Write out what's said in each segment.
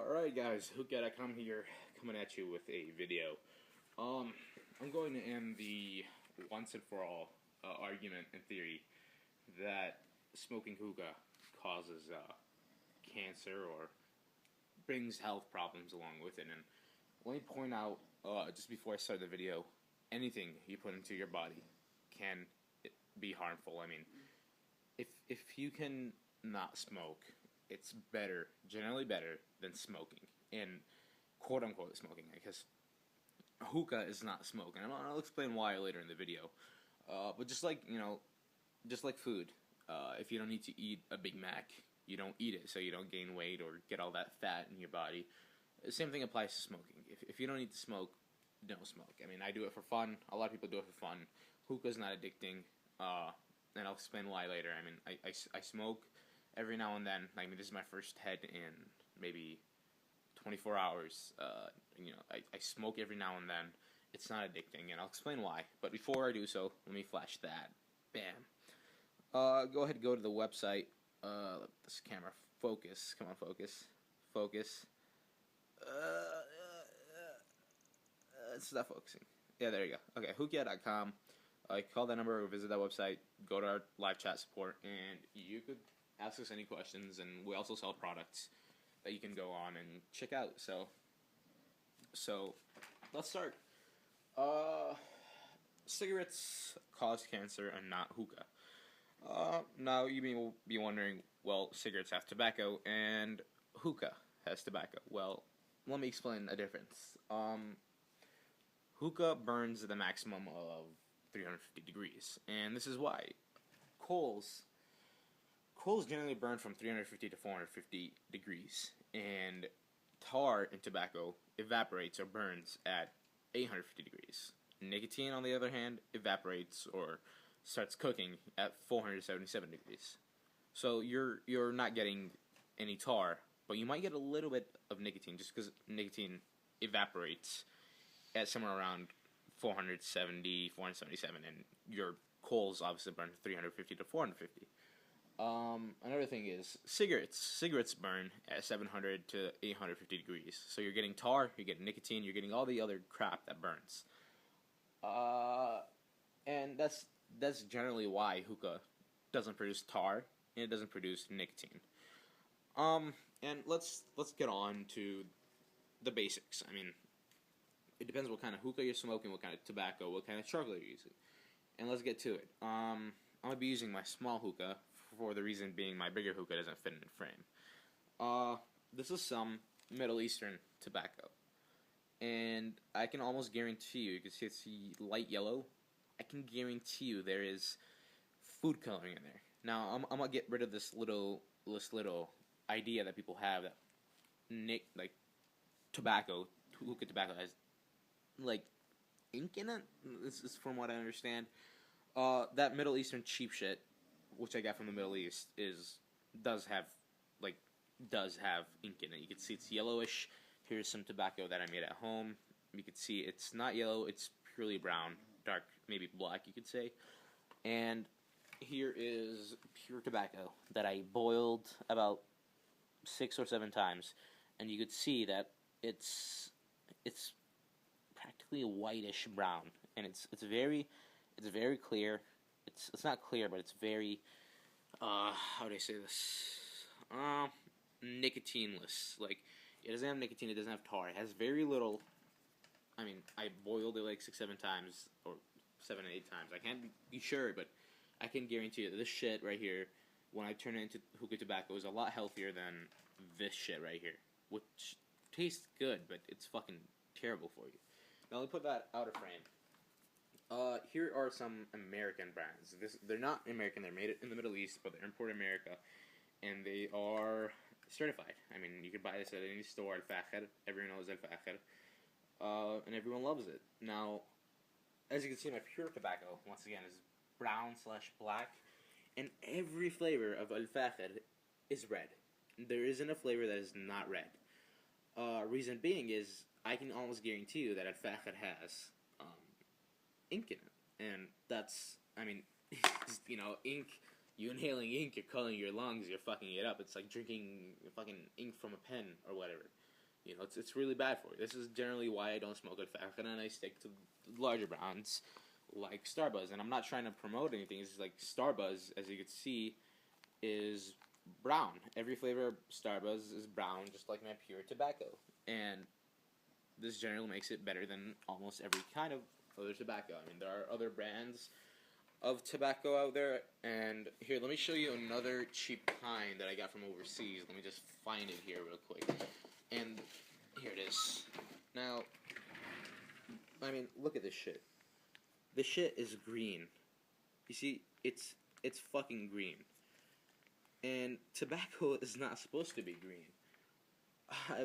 Alright guys, Hookah.com here, coming at you with a video. I'm going to end the once and for all argument and theory that smoking hookah causes cancer or brings health problems along with it. And let me point out, just before I start the video, anything you put into your body can be harmful. I mean, if you can not smoke, it's better, generally better, than smoking, and quote-unquote smoking, because hookah is not smoking, and I'll explain why later in the video. But just like, just like food, if you don't need to eat a Big Mac, you don't eat it, so you don't gain weight or get all that fat in your body. The same thing applies to smoking. If you don't need to smoke, don't smoke. I mean, I do it for fun. A lot of people do it for fun. Hookah's not addicting, and I'll explain why later. I mean, I smoke every now and then. Like, this is my first head in maybe 24 hours. I smoke every now and then. It's not addicting, and I'll explain why. But before I do so, let me flash that. Bam. Go ahead and go to the website. Let this camera focus. Come on, focus. Focus. It's not focusing. Yeah, there you go. Okay, Hookah.com. Call that number or visit that website. Go to our live chat support, and you could ask us any questions. And we also sell products that you can go on and check out. So let's start. Cigarettes cause cancer and not hookah. Now you may be wondering, well, cigarettes have tobacco and hookah has tobacco. Well, let me explain the difference. Hookah burns the maximum of 350 degrees, and this is why. Coals generally burn from 350 to 450 degrees, and tar in tobacco evaporates or burns at 850 degrees. Nicotine, on the other hand, evaporates or starts cooking at 477 degrees. So you're not getting any tar, but you might get a little bit of nicotine, just because nicotine evaporates at somewhere around 470, 477, and your coals obviously burn 350 to 450. Another thing is cigarettes burn at 700 to 850 degrees. So you're getting tar, you're getting nicotine, you're getting all the other crap that burns. And that's generally why hookah doesn't produce tar and it doesn't produce nicotine. And let's get on to the basics. I mean, it depends what kind of hookah you're smoking, what kind of tobacco, what kind of chocolate you're using. And let's get to it. I'm going to be using my small hookah for the reason being my bigger hookah doesn't fit in the frame. This is some Middle Eastern tobacco. And I can almost guarantee you can see it's light yellow. I can guarantee you there is food coloring in there. Now, I'm going to get rid of this little idea that people have that hookah tobacco has like ink in it. This is from what I understand. That Middle Eastern cheap shit, which I got from the Middle East, does have ink in it. You can see it's yellowish. Here's some tobacco that I made at home. You can see it's not yellow, it's purely brown, dark, maybe black, you could say. And here is pure tobacco that I boiled about 6 or 7 times, and you could see that it's practically a whitish brown, and it's very clear. It's not clear, but it's very how do I say this? Nicotineless. Like, it doesn't have nicotine, it doesn't have tar. It has very little. I mean, I boiled it like 6-7 times, or 7 or 8 times. I can't be sure, but I can guarantee you that this shit right here, when I turn it into hookah tobacco, is a lot healthier than this shit right here, which tastes good, but it's fucking terrible for you. Now, let me put that out of frame. Here are some American brands. They're not American, they're made in the Middle East, but they're imported in America, and they are certified. I mean, you could buy this at any store. Al-Fakhr, everyone knows Al-Fakhr, and everyone loves it. Now, as you can see, my pure tobacco, once again, is brown/black, and every flavor of Al-Fakhr is red. There isn't a flavor that is not red. Reason being is, I can almost guarantee you that Al-Fakhr has ink in it, and that's, I mean, ink. You inhaling ink, you're coloring your lungs, you're fucking it up. It's like drinking fucking ink from a pen or whatever. You know, it's really bad for you. This is generally why I don't smoke a Hookah, and I stick to larger brands like Starbuzz. And I'm not trying to promote anything. It's just like Starbuzz, as you can see, is brown. Every flavor of Starbuzz is brown, just like my pure tobacco. And this generally makes it better than almost every kind of other tobacco. I mean, there are other brands of tobacco out there, and here, let me show you another cheap kind that I got from overseas. Let me just find it here real quick. And here it is. Now, I mean, look at this shit. This shit is green. You see, it's fucking green. And tobacco is not supposed to be green.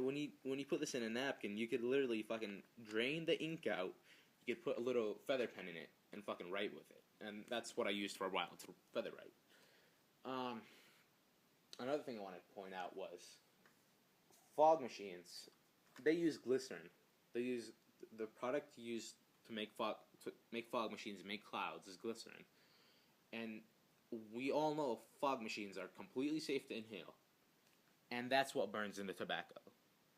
When you put this in a napkin, you could literally fucking drain the ink out. You could put a little feather pen in it and fucking write with it. And that's what I used for a while, to feather write. Another thing I wanted to point out was fog machines. They use glycerin. They use the product used to make fog machines make clouds is glycerin. And we all know fog machines are completely safe to inhale. And that's what burns in the tobacco.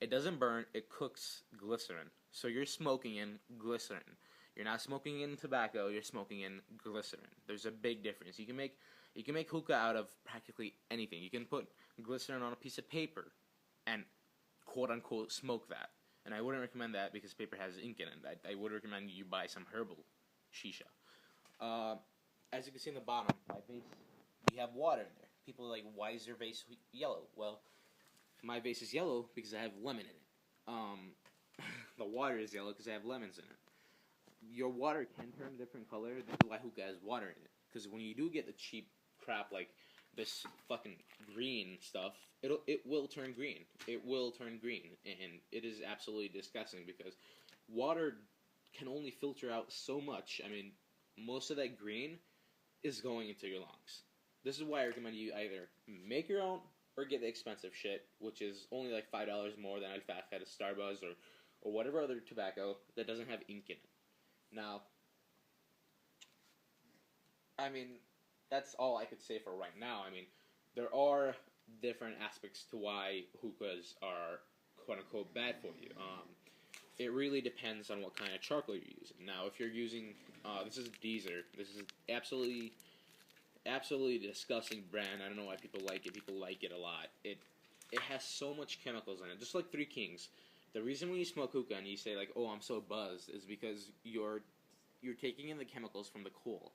It doesn't burn, it cooks glycerin. So you're smoking in glycerin. You're not smoking in tobacco, you're smoking in glycerin. There's a big difference. You can make hookah out of practically anything. You can put glycerin on a piece of paper and quote unquote smoke that. And I wouldn't recommend that because paper has ink in it. I would recommend you buy some herbal shisha. As you can see in the bottom, my vase, we have water in there. People are like, why is your vase yellow? Well, my vase is yellow because I have lemon in it. The water is yellow because I have lemons in it. Your water can turn a different color. This is why hookah has water in it. Because when you do get the cheap crap like this fucking green stuff, it will turn green. It will turn green, and it is absolutely disgusting because water can only filter out so much. I mean, most of that green is going into your lungs. This is why I recommend you either make your own or get the expensive shit, which is only like $5 more than I'd had a Starbuzz or whatever other tobacco that doesn't have ink in it. Now, I mean, that's all I could say for right now. I mean, there are different aspects to why hookahs are quote-unquote bad for you. It really depends on what kind of charcoal you're using. Now, if you're using, this is Deezer. This is absolutely disgusting brand. I don't know why people like it. People like it a lot. It has so much chemicals in it, just like Three Kings. The reason when you smoke hookah and you say like, "Oh, I'm so buzzed," is because you're taking in the chemicals from the coal.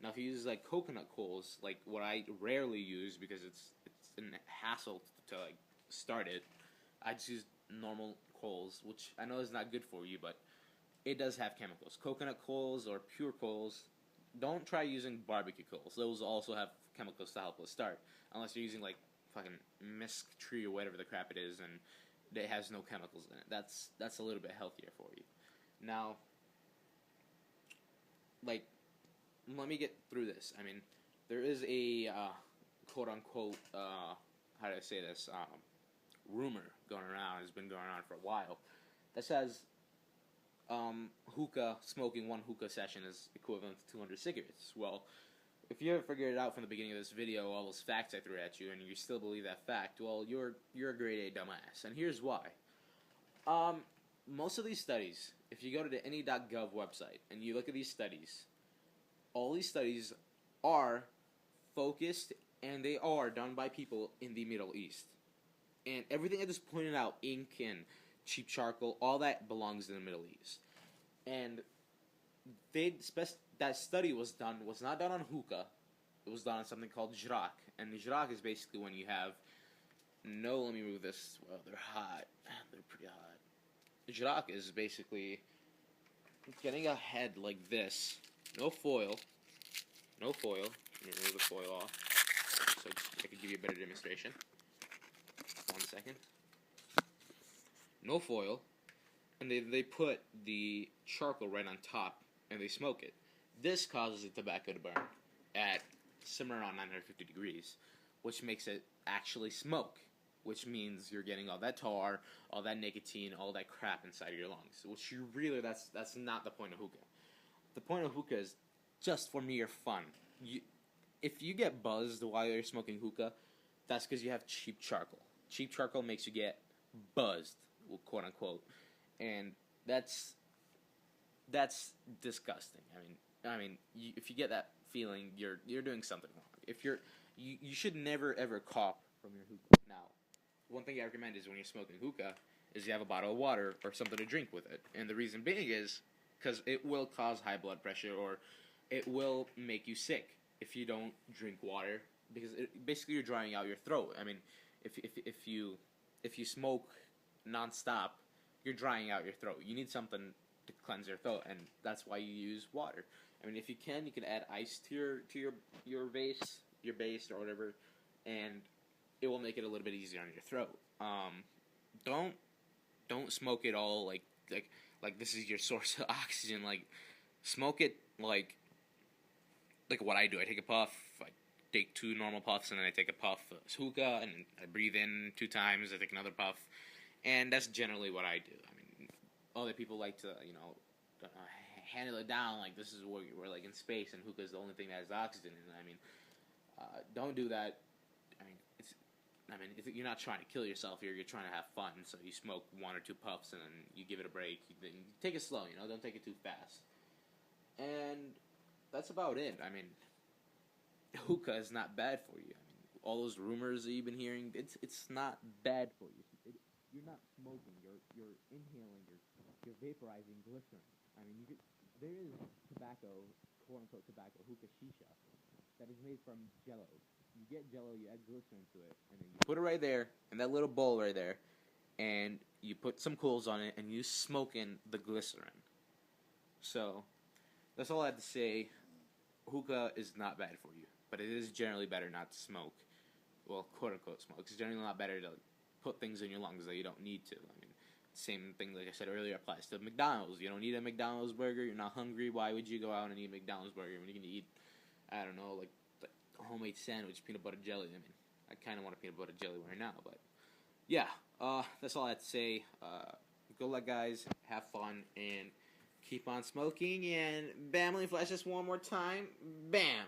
Now, if you use like coconut coals, like what I rarely use because it's a hassle to like start it, I just use normal coals, which I know is not good for you, but it does have chemicals. Coconut coals or pure coals. Don't try using barbecue coals. Those also have chemicals to help us start, unless you're using like fucking misc tree or whatever the crap it is, and it has no chemicals in it. That's a little bit healthier for you. Now, like, let me get through this. I mean, there is a quote-unquote, how do I say this, rumor going around, has been going on for a while, that says hookah, smoking one hookah session is equivalent to 200 cigarettes. Well, if you ever figured it out from the beginning of this video, all those facts I threw at you, and you still believe that fact, well, you're a grade A dumbass. And here's why. Most of these studies, if you go to the any.gov website and you look at these studies, all these studies are focused and they are done by people in the Middle East. And everything I just pointed out, ink and cheap charcoal, all that belongs in the Middle East. And that study was not done on hookah. It was done on something called jrak. And the jrak is basically when you have let me move this. Well, they're hot. They're pretty hot. Jrak is basically getting a head like this. No foil. Let me remove the foil off so I can give you a better demonstration. 1 second. No foil. And they put the charcoal right on top and they smoke it. This causes the tobacco to burn at somewhere around 950 degrees, which makes it actually smoke, which means you're getting all that tar, all that nicotine, all that crap inside your lungs, which that's not the point of hookah. The point of hookah is just for mere fun. If you get buzzed while you're smoking hookah, that's because you have cheap charcoal. Cheap charcoal makes you get buzzed, quote unquote, and that's disgusting. If you get that feeling, you're doing something wrong. If you should never ever cough from your hookah. Now, one thing I recommend is when you're smoking hookah, is you have a bottle of water or something to drink with it. And the reason being is because it will cause high blood pressure, or it will make you sick if you don't drink water, because basically you're drying out your throat. I mean, if you smoke nonstop, you're drying out your throat. You need something to cleanse your throat, and that's why you use water. I mean, if you can add ice to your base or whatever, and it will make it a little bit easier on your throat. Don't smoke it all like this is your source of oxygen. Like, smoke it like what I do. I take a puff. I take 2 normal puffs, and then I take a puff of hookah, and I breathe in 2 times. I take another puff, and that's generally what I do. I mean, other people like to handle it down like this is where we're like in space, and hookah is the only thing that has oxygen. And I mean, don't do that. You're not trying to kill yourself here. You're trying to have fun. So you smoke 1 or 2 puffs, and then you give it a break. You take it slow. Don't take it too fast. And that's about it. I mean, hookah is not bad for you. I mean, all those rumors that you've been hearing, it's not bad for you. You're not smoking. You're inhaling. You're vaporizing glycerin. I mean, there is tobacco, quote unquote tobacco, hookah shisha, that is made from Jello. You get Jello, you add glycerin to it, and then you put it right there in that little bowl right there, and you put some coals on it, and you smoke in the glycerin. So that's all I have to say. Hookah is not bad for you, but it is generally better not to smoke. Well, quote unquote smoke. It's generally not better to put things in your lungs that you don't need to. I mean, same thing, like I said earlier, applies to McDonald's. You don't need a McDonald's burger. You're not hungry. Why would you go out and eat a McDonald's burger when you can eat, I don't know, like a homemade sandwich, peanut butter jelly? I mean, I kind of want a peanut butter jelly right now, but yeah, that's all I have to say. Good luck, guys. Have fun and keep on smoking. And bam, let me flash this one more time. Bam.